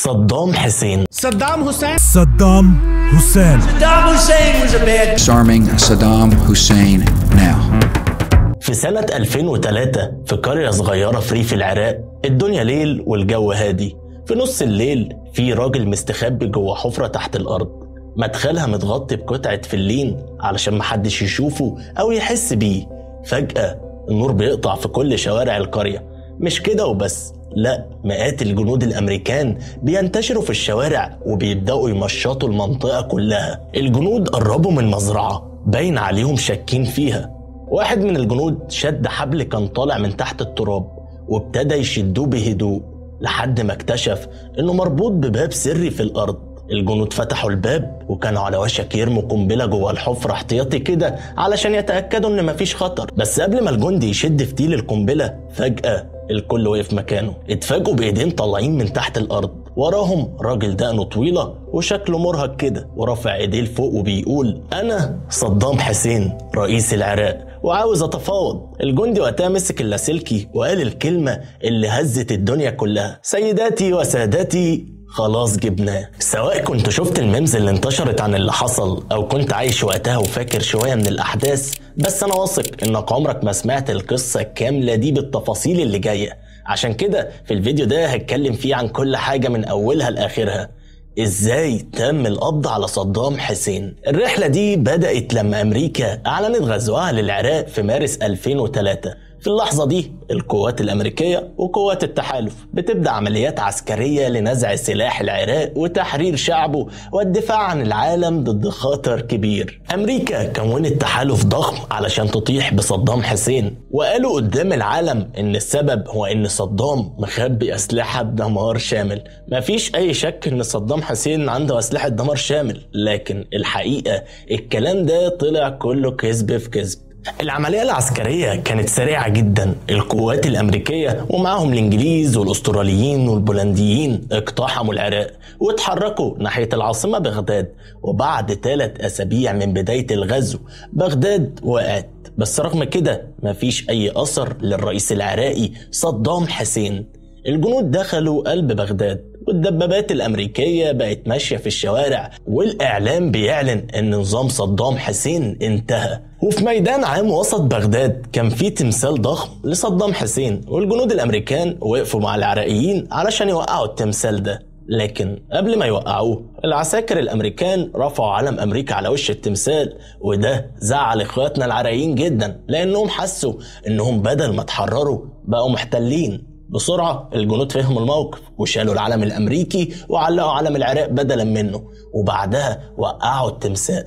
صدام حسين. Saddam Hussein. Saddam Hussein. Saddam Hussein was a bad. Disarming Saddam Hussein now. في سنة 2003 في قرية صغيرة في ريف العراق، الدنيا ليل والجو هادي. في نص الليل في راجل مستخبي جوه حفرة تحت الأرض، مدخلها متغطي بقطعة فلين علشان محدش يشوفه أو يحس بيه. فجأة النور بيقطع في كل شوارع القرية. مش كده وبس، لا، مئات الجنود الأمريكان بينتشروا في الشوارع وبيبدأوا يمشطوا المنطقة كلها. الجنود قربوا من مزرعة باين عليهم شاكين فيها. واحد من الجنود شد حبل كان طالع من تحت التراب وابتدى يشدوه بهدوء لحد ما اكتشف انه مربوط بباب سري في الارض. الجنود فتحوا الباب وكانوا على وشك يرموا قنبله جوه الحفره احتياطي كده علشان يتاكدوا ان مفيش خطر. بس قبل ما الجندي يشد فتيل القنبله فجاه الكل وقف مكانه. اتفاجئوا بايدين طالعين من تحت الارض، وراهم راجل دقنه طويله وشكله مرهق كده ورافع ايديه لفوق وبيقول: انا صدام حسين رئيس العراق وعاوز اتفاوض. الجندي وقتها مسك اللاسلكي وقال الكلمه اللي هزت الدنيا كلها: سيداتي وسادتي، خلاص جبناه. سواء كنت شفت الميمز اللي انتشرت عن اللي حصل او كنت عايش وقتها وفاكر شويه من الاحداث، بس انا واثق انك عمرك ما سمعت القصه الكامله دي بالتفاصيل اللي جايه. عشان كده في الفيديو ده هتكلم فيه عن كل حاجه من اولها لاخرها. ازاي تم القبض على صدام حسين؟ الرحله دي بدات لما امريكا اعلنت غزوها للعراق في مارس 2003. في اللحظة دي القوات الأمريكية وقوات التحالف بتبدأ عمليات عسكرية لنزع سلاح العراق وتحرير شعبه والدفاع عن العالم ضد خطر كبير. أمريكا كونت تحالف ضخم علشان تطيح بصدام حسين، وقالوا قدام العالم إن السبب هو إن صدام مخبي أسلحة دمار شامل. مفيش أي شك إن صدام حسين عنده أسلحة دمار شامل، لكن الحقيقة الكلام ده طلع كله كذب في كذب. العملية العسكرية كانت سريعة جدا. القوات الأمريكية ومعهم الإنجليز والأستراليين والبولنديين اقتحموا العراق واتحركوا ناحية العاصمة بغداد. وبعد 3 أسابيع من بداية الغزو بغداد وقعت. بس رغم كده مفيش أي أثر للرئيس العراقي صدام حسين. الجنود دخلوا قلب بغداد والدبابات الأمريكية بقت ماشية في الشوارع، والإعلام بيعلن إن نظام صدام حسين انتهى. وفي ميدان عام وسط بغداد كان في تمثال ضخم لصدام حسين، والجنود الأمريكان وقفوا مع العراقيين علشان يوقعوا التمثال ده. لكن قبل ما يوقعوه العساكر الأمريكان رفعوا علم أمريكا على وش التمثال، وده زعل إخواتنا العراقيين جدا لأنهم حسوا إنهم بدل ما تحرروا بقوا محتلين. بسرعة الجنود فهموا الموقف وشالوا العلم الأمريكي وعلقوا علم العراق بدلا منه، وبعدها وقعوا التمثال.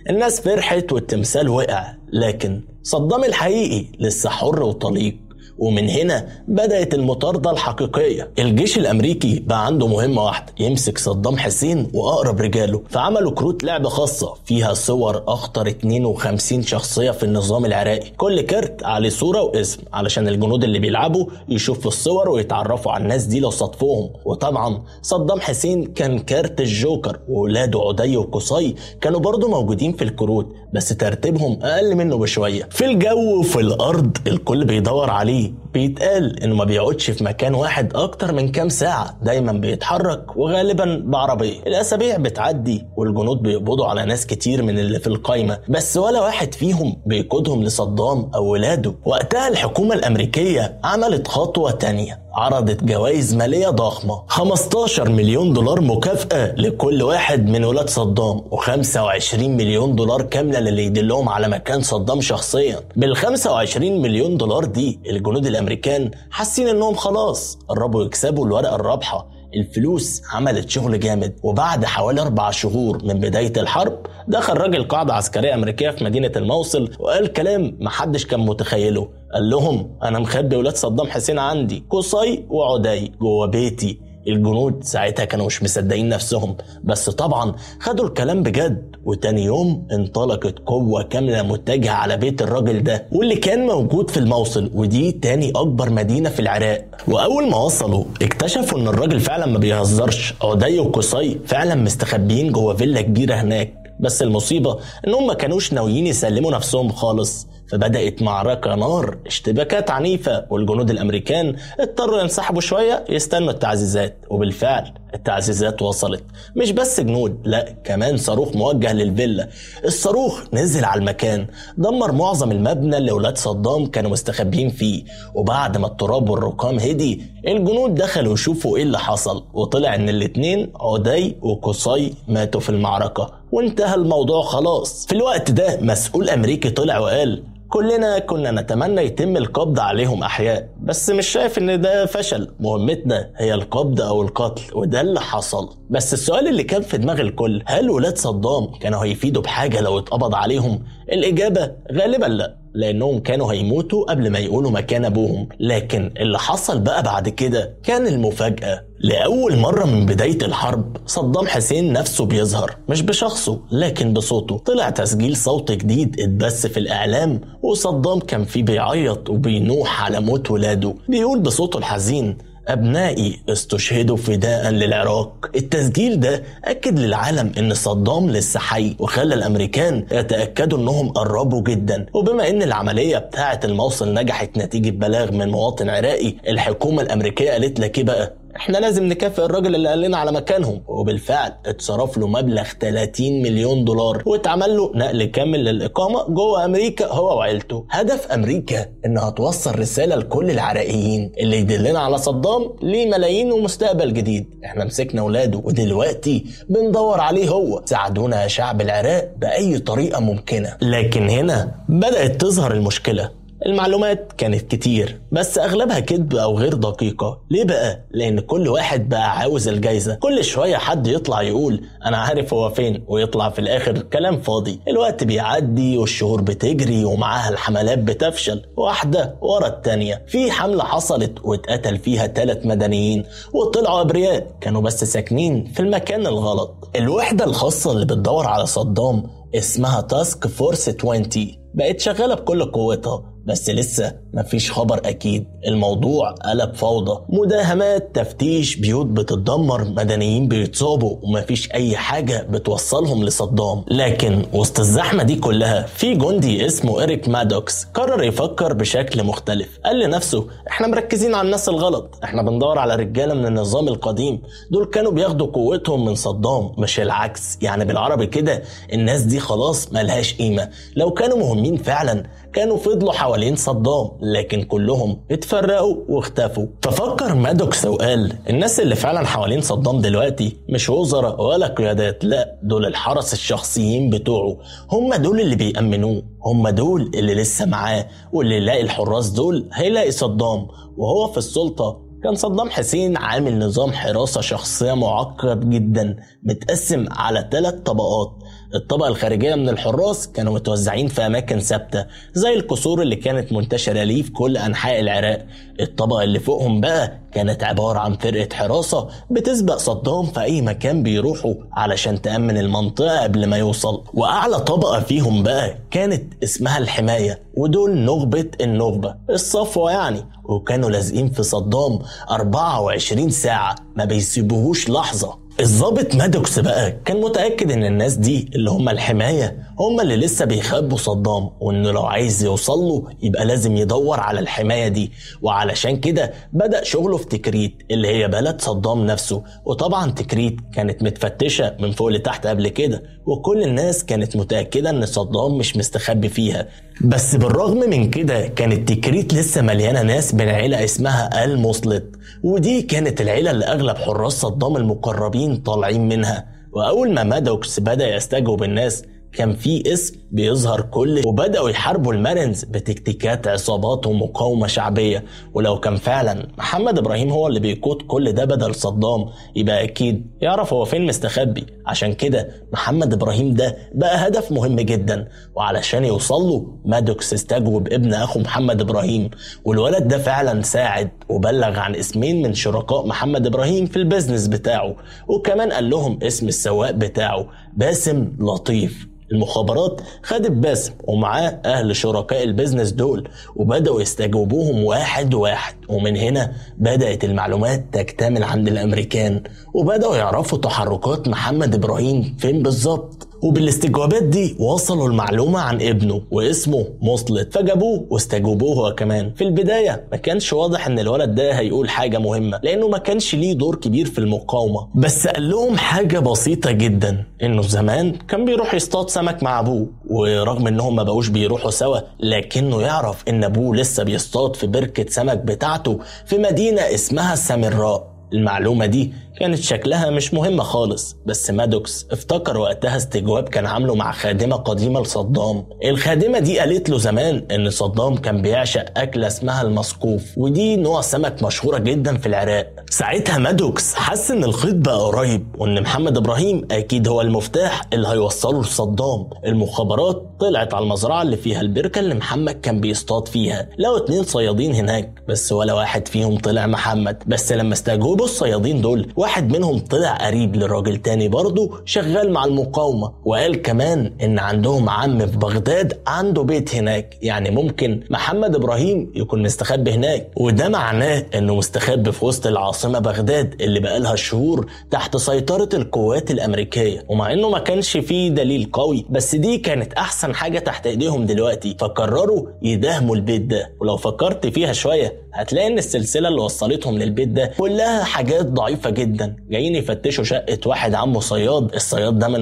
الناس فرحت والتمثال وقع، لكن صدام الحقيقي لسه حر وطليق. ومن هنا بدأت المطاردة الحقيقية. الجيش الأمريكي بقى عنده مهمة واحدة: يمسك صدام حسين وأقرب رجاله. فعملوا كروت لعبة خاصة فيها صور أخطر 52 شخصية في النظام العراقي، كل كارت عليه صورة واسم علشان الجنود اللي بيلعبوا يشوفوا الصور ويتعرفوا على الناس دي لو صادفوهم. وطبعا صدام حسين كان كارت الجوكر، وولاده عدي وقصي كانوا برضو موجودين في الكروت بس ترتيبهم أقل منه بشوية. في الجو وفي الأرض الكل بيدور عليه. بيتقال انه ما بيقعدش في مكان واحد اكتر من كام ساعة، دايما بيتحرك وغالبا بعربية. الاسابيع بتعدي والجنود بيقبضوا على ناس كتير من اللي في القايمة، بس ولا واحد فيهم بيقودهم لصدام او ولاده. وقتها الحكومة الامريكية عملت خطوة تانية، عرضت جوائز مالية ضخمة: 15 مليون دولار مكافأة لكل واحد من ولاد صدام، و25 مليون دولار كاملة للي يدلهم على مكان صدام شخصيا. بال25 مليون دولار دي الجنود الامريكان حاسين انهم خلاص قربوا يكسبوا الورقة الرابحة. الفلوس عملت شغل جامد، وبعد حوالي 4 شهور من بداية الحرب دخل راجل قاعدة عسكرية أمريكية في مدينة الموصل وقال كلام محدش كان متخيله. قال لهم: أنا مخبي ولاد صدام حسين عندي، قصي وعدي، جوه بيتي. الجنود ساعتها كانوا مش مصدقين نفسهم، بس طبعا خدوا الكلام بجد. وتاني يوم انطلقت قوة كاملة متجهة على بيت الراجل ده واللي كان موجود في الموصل، ودي تاني أكبر مدينة في العراق. وأول ما وصلوا اكتشفوا إن الراجل فعلا ما بيهزرش، عدي وقصي فعلا مستخبيين جوه فيلا كبيرة هناك. بس المصيبة إنهم ما كانوش ناويين يسلموا نفسهم خالص. فبدأت معركة نار، اشتباكات عنيفة، والجنود الأمريكان اضطروا ينسحبوا شوية يستنوا التعزيزات. وبالفعل التعزيزات وصلت، مش بس جنود، لا كمان صاروخ موجه للفيلا. الصاروخ نزل على المكان، دمر معظم المبنى اللي ولاد صدام كانوا مستخبيين فيه. وبعد ما التراب والرقام هدي، الجنود دخلوا يشوفوا ايه اللي حصل، وطلع ان الاتنين عدي وقصي ماتوا في المعركة، وانتهى الموضوع خلاص. في الوقت ده مسؤول امريكي طلع وقال كلنا كنا نتمنى يتم القبض عليهم أحياء، بس مش شايف إن ده فشل، مهمتنا هي القبض أو القتل، وده اللي حصل. بس السؤال اللي كان في دماغ الكل، هل ولاد صدام كانوا هيفيدوا بحاجة لو اتقبض عليهم؟ الإجابة غالبا لا، لأنهم كانوا هيموتوا قبل ما يقولوا مكان أبوهم. لكن اللي حصل بقى بعد كده كان المفاجأة. لأول مرة من بداية الحرب صدام حسين نفسه بيظهر، مش بشخصه لكن بصوته. طلع تسجيل صوت جديد اتبث في الإعلام، وصدام كان فيه بيعيط وبينوح على موت ولاده. بيقول بصوته الحزين أبنائي استشهدوا فداء للعراق. التسجيل ده أكد للعالم إن صدام لسه حي، وخلى الأمريكان يتأكدوا إنهم قربوا جدا. وبما إن العملية بتاعة الموصل نجحت نتيجة بلاغ من مواطن عراقي، الحكومة الأمريكية قالت لك إيه بقى؟ احنا لازم نكافئ الراجل اللي قال لنا على مكانهم. وبالفعل اتصرف له مبلغ 30 مليون دولار، واتعمل له نقل كامل للإقامة جوه أمريكا هو وعيلته. هدف أمريكا إنها توصل رسالة لكل العراقيين اللي يدلنا على صدام ليه ملايين ومستقبل جديد. احنا مسكنا ولاده ودلوقتي بندور عليه هو، ساعدونا يا شعب العراق بأي طريقة ممكنة. لكن هنا بدأت تظهر المشكلة. المعلومات كانت كتير بس اغلبها كذب او غير دقيقة. ليه بقى؟ لان كل واحد بقى عاوز الجايزة. كل شوية حد يطلع يقول انا عارف هو فين، ويطلع في الاخر كلام فاضي. الوقت بيعدي والشهور بتجري ومعاها الحملات بتفشل واحدة ورا التانية. في حملة حصلت واتقتل فيها 3 مدنيين وطلعوا ابرياء، كانوا بس ساكنين في المكان الغلط. الوحدة الخاصة اللي بتدور على صدام اسمها تاسك فورس 20 بقت شغالة بكل قوتها، بس لسه مفيش خبر أكيد. الموضوع قلب فوضى، مداهمات، تفتيش، بيوت بتتدمر، مدنيين بيتصابوا، ومفيش أي حاجة بتوصلهم لصدام. لكن وسط الزحمة دي كلها في جندي اسمه إريك مادوكس قرر يفكر بشكل مختلف. قال لنفسه احنا مركزين على الناس الغلط، احنا بندور على رجالة من النظام القديم، دول كانوا بياخدوا قوتهم من صدام مش العكس. يعني بالعربي كده الناس دي خلاص ملهاش قيمة. لو كانوا مهمين فعلا كانوا فضلوا حوالين صدام، لكن كلهم اتفرقوا واختفوا. ففكر مادوكس وقال الناس اللي فعلا حوالين صدام دلوقتي مش وزراء ولا قيادات، لا دول الحرس الشخصيين بتوعه، هم دول اللي بيأمنوه، هم دول اللي لسه معاه، واللي يلاقي الحراس دول هيلاقي صدام. وهو في السلطة كان صدام حسين عامل نظام حراسة شخصية معقد جدا متقسم على 3 طبقات. الطبقة الخارجية من الحراس كانوا متوزعين في أماكن ثابتة زي القصور اللي كانت منتشرة ليه في كل أنحاء العراق. الطبقة اللي فوقهم بقى كانت عبارة عن فرقة حراسة بتسبق صدام في أي مكان بيروحوا علشان تأمن المنطقة قبل ما يوصل. وأعلى طبقة فيهم بقى كانت اسمها الحماية، ودول نخبة النخبة، الصفوة يعني، وكانوا لازقين في صدام 24 ساعة ما بيسيبوهوش لحظة. الضابط مادوكس بقى كان متأكد ان الناس دي اللي هم الحماية هم اللي لسه بيخبوا صدام، وانه لو عايز يوصل له يبقى لازم يدور على الحماية دي. وعلشان كده بدأ شغله في تكريت اللي هي بلد صدام نفسه. وطبعا تكريت كانت متفتشة من فوق لتحت قبل كده، وكل الناس كانت متأكدة ان صدام مش مستخبي فيها. بس بالرغم من كده كانت تكريت لسه مليانة ناس من عيلة اسمها المصلت، ودي كانت العيلة اللي اغلب حراس صدام المقربين طالعين منها. واول ما مادوكس بدأ يستجوب الناس كان في اسم بيظهر وبدأوا يحاربوا المارينز بتكتيكات عصابات ومقاومة شعبية. ولو كان فعلا محمد إبراهيم هو اللي بيقود كل ده بدل صدام، يبقى أكيد يعرف هو فين مستخبي. عشان كده محمد إبراهيم ده بقى هدف مهم جدا، وعلشان يوصل له مادوكس استجوب ابن أخو محمد إبراهيم. والولد ده فعلا ساعد وبلغ عن اسمين من شركاء محمد إبراهيم في البيزنس بتاعه، وكمان قال لهم اسم السواق بتاعه باسم لطيف. المخابرات خدت باسم ومعاه أهل شركاء البيزنس دول وبدأوا يستجوبوهم واحد واحد. ومن هنا بدأت المعلومات تكتمل عند الأمريكان، وبدأوا يعرفوا تحركات محمد إبراهيم فين بالظبط. وبالاستجوابات دي وصلوا المعلومة عن ابنه واسمه مصلت، فجابوه واستجوبوه هو كمان. في البداية ما كانش واضح ان الولد ده هيقول حاجة مهمة لانه ما كانش ليه دور كبير في المقاومة، بس قال لهم حاجة بسيطة جدا، انه زمان كان بيروح يصطاد سمك مع ابوه، ورغم انهم ما بقوش بيروحوا سوا لكنه يعرف ان ابوه لسه بيصطاد في بركة سمك بتاعته في مدينة اسمها سامراء. المعلومة دي كانت شكلها مش مهمة خالص، بس مادوكس افتكر وقتها استجواب كان عامله مع خادمة قديمة لصدام. الخادمة دي قالت له زمان ان صدام كان بيعشق أكلة اسمها المسقوف، ودي نوع سمك مشهورة جدا في العراق. ساعتها مادوكس حس ان الخيط بقى قريب وان محمد إبراهيم اكيد هو المفتاح اللي هيوصله لصدام. المخابرات طلعت على المزرعة اللي فيها البركة اللي محمد كان بيصطاد فيها، لقوا 2 صيادين هناك بس ولا واحد فيهم طلع محمد. بس لما استجوبوا الصيادين دول واحد منهم طلع قريب لراجل تاني برضه شغال مع المقاومة، وقال كمان ان عندهم عم في بغداد عنده بيت هناك، يعني ممكن محمد إبراهيم يكون مستخبي هناك، وده معناه انه مستخبي في وسط العاصمة بغداد اللي بقالها شهور تحت سيطرة القوات الأمريكية. ومع انه ما كانش فيه دليل قوي بس دي كانت احسن حاجة تحت ايديهم دلوقتي، فقرروا يداهموا البيت ده. ولو فكرت فيها شوية هتلاقي ان السلسلة اللي وصلتهم للبيت ده كلها حاجات ضعيفة جدا. جايين يفتشوا شقة واحد عمه صياد، الصياد ده من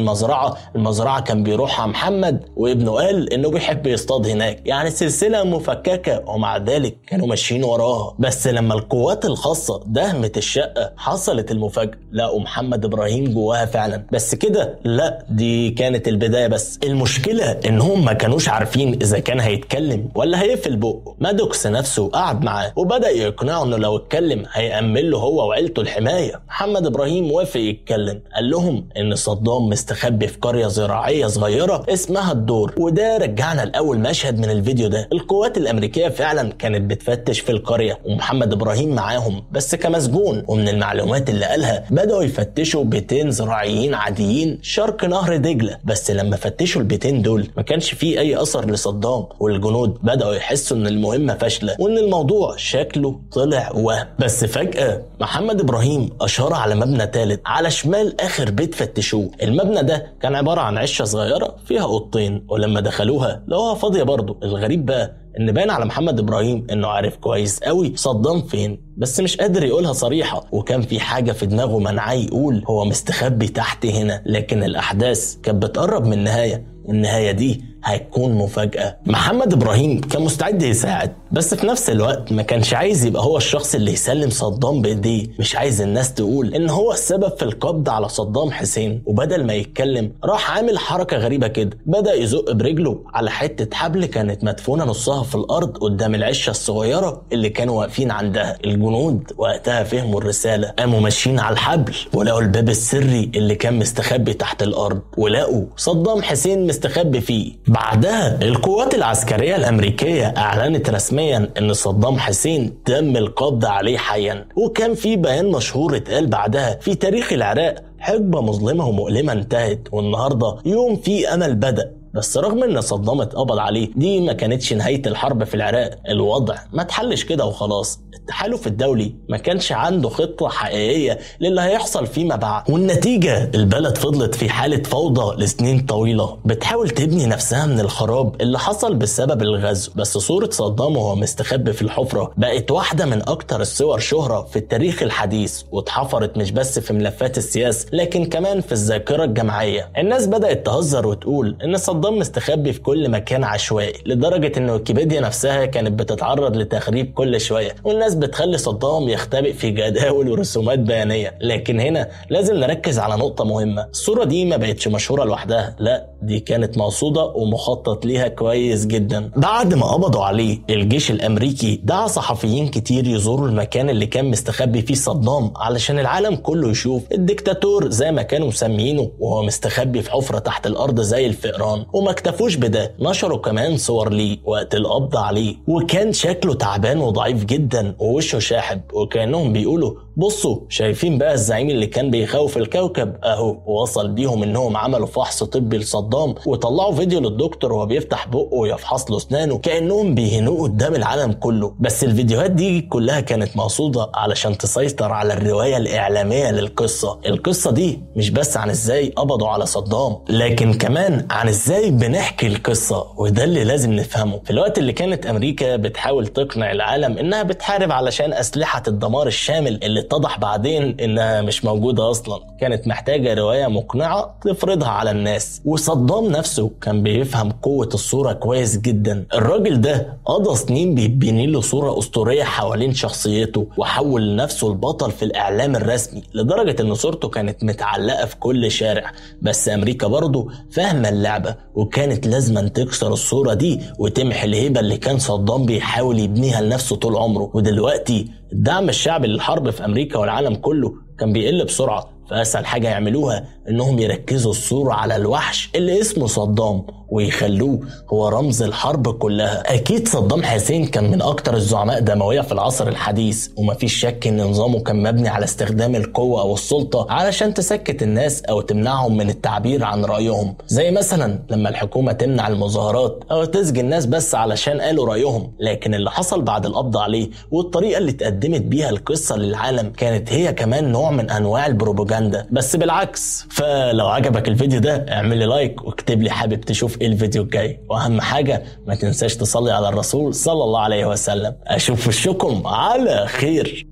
المزرعة كان بيروحها محمد وابنه قال انه بيحب يصطاد هناك، يعني سلسلة مفككة ومع ذلك كانوا ماشيين وراها. بس لما القوات الخاصة دهمت الشقة حصلت المفاجأة، لقوا محمد إبراهيم جواها فعلا. بس كده لا، دي كانت البداية بس. المشكلة انهم ما كانوش عارفين اذا كان هيتكلم ولا هيقفل بقه. مادوكس نفسه قعد معاه وبدأ يقنعه انه لو اتكلم هيأمن له هو وعيلته الحماية. محمد إبراهيم وافق يتكلم، قال لهم ان صدام مستخبي في قرية زراعية صغيرة اسمها الدور، وده رجعنا لأول مشهد من الفيديو ده. القوات الأمريكية فعلا كانت بتفتش في القرية ومحمد إبراهيم معاهم بس كمسجون، ومن المعلومات اللي قالها بدأوا يفتشوا بيتين زراعيين عاديين شرق نهر دجلة. بس لما فتشوا البيتين دول ما كانش فيه أي أثر لصدام، والجنود بدأوا يحسوا ان المهمة فاشلة وان الموضوع شكله طلع وهم. بس فجأة محمد إبراهيم أشار على مبنى ثالث على شمال آخر بيت فتشوه. المبنى ده كان عبارة عن عشة صغيرة فيها أوضتين، ولما دخلوها لقوها فاضية برضه. الغريب بقى ان باين على محمد إبراهيم انه عارف كويس قوي صدام فين بس مش قادر يقولها صريحة، وكان في حاجة في دماغه منعاه يقول هو مستخبي تحت هنا. لكن الأحداث كانت بتقرب من النهاية، والنهاية دي هيكون مفاجأة. محمد إبراهيم كان مستعد يساعد بس في نفس الوقت ما كانش عايز يبقى هو الشخص اللي يسلم صدام بإيديه، مش عايز الناس تقول إن هو السبب في القبض على صدام حسين. وبدل ما يتكلم راح عامل حركة غريبة كده، بدأ يزق برجله على حتة حبل كانت مدفونة نصها في الأرض قدام العشة الصغيرة اللي كانوا واقفين عندها. الجنود وقتها فهموا الرسالة، قاموا ماشيين على الحبل ولقوا الباب السري اللي كان مستخبي تحت الأرض، ولقوا صدام حسين مستخبي فيه. بعدها القوات العسكرية الأمريكية أعلنت رسميا أن صدام حسين تم القبض عليه حيا. وكان في بيان مشهور اتقال بعدها في تاريخ العراق: حقبة مظلمة ومؤلمة انتهت والنهاردة يوم فيه أمل بدأ. بس رغم ان صدام اتقبض عليه دي ما كانتش نهاية الحرب في العراق. الوضع ما اتحلش كده وخلاص. التحالف الدولي ما كانش عنده خطة حقيقية للي هيحصل فيما بعد، والنتيجة البلد فضلت في حالة فوضى لسنين طويلة بتحاول تبني نفسها من الخراب اللي حصل بسبب الغزو. بس صورة صدام وهو مستخبي في الحفرة بقت واحدة من اكتر الصور شهرة في التاريخ الحديث، واتحفرت مش بس في ملفات السياسة لكن كمان في الذاكرة الجماعية. الناس بدأت تهزر وتقول ان صدام مستخبي في كل مكان عشوائي، لدرجة ان ويكيبيديا نفسها كانت بتتعرض لتخريب كل شوية، والناس بتخلي صدام يختبئ في جداول ورسومات بيانية. لكن هنا لازم نركز على نقطة مهمة، الصورة دي ما بقتش مشهورة لوحدها، لا دي كانت مقصودة ومخطط ليها كويس جدا. بعد ما قبضوا عليه الجيش الامريكي دعا صحفيين كتير يزوروا المكان اللي كان مستخبي فيه صدام علشان العالم كله يشوف الدكتاتور زي ما كانوا مسمينه وهو مستخبي في حفرة تحت الارض زي الفئران. وما اكتفوش بده، نشروا كمان صور ليه وقت القبض عليه، وكان شكله تعبان وضعيف جدا ووشه شاحب، وكانهم بيقولوا بصوا شايفين بقى الزعيم اللي كان بيخوف الكوكب اهو وصل بيهم انهم عملوا فحص طبي لصدام وطلعوا فيديو للدكتور وهو بيفتح بقه ويفحص له اسنانه كانهم بيهنوه قدام العالم كله. بس الفيديوهات دي كلها كانت مقصوده علشان تسيطر على الروايه الاعلاميه للقصه. القصه دي مش بس عن ازاي قبضوا على صدام لكن كمان عن ازاي بنحكي القصه، وده اللي لازم نفهمه. في الوقت اللي كانت امريكا بتحاول تقنع العالم انها بتحارب علشان اسلحه الدمار الشامل اللي اتضح بعدين انها مش موجوده اصلا، كانت محتاجه روايه مقنعه تفرضها على الناس. وصدام نفسه كان بيفهم قوه الصوره كويس جدا. الراجل ده قضى سنين بيبني له صوره اسطوريه حوالين شخصيته وحول نفسه البطل في الاعلام الرسمي لدرجه ان صورته كانت متعلقه في كل شارع. بس امريكا برضه فاهمه اللعبه وكانت لازم تكسر الصوره دي وتمحي الهيبه اللي كان صدام بيحاول يبنيها لنفسه طول عمره. ودلوقتي الدعم الشعبي للحرب في امريكا والعالم كله كان بيقل بسرعه، فأسهل حاجة يعملوها إنهم يركزوا الصورة على الوحش اللي اسمه صدام ويخلوه هو رمز الحرب كلها. أكيد صدام حسين كان من أكتر الزعماء دموية في العصر الحديث، ومفيش شك إن نظامه كان مبني على استخدام القوة أو السلطة علشان تسكت الناس أو تمنعهم من التعبير عن رأيهم، زي مثلا لما الحكومة تمنع المظاهرات أو تسجن الناس بس علشان قالوا رأيهم. لكن اللي حصل بعد القبض عليه والطريقة اللي اتقدمت بيها القصة للعالم كانت هي كمان نوع من أنواع البروباجندا بس بالعكس. فلو عجبك الفيديو ده اعمل لي لايك واكتب لي حابب تشوف ايه الفيديو الجاي، واهم حاجة ما تنساش تصلي على الرسول صلى الله عليه وسلم. اشوف وشكم على خير.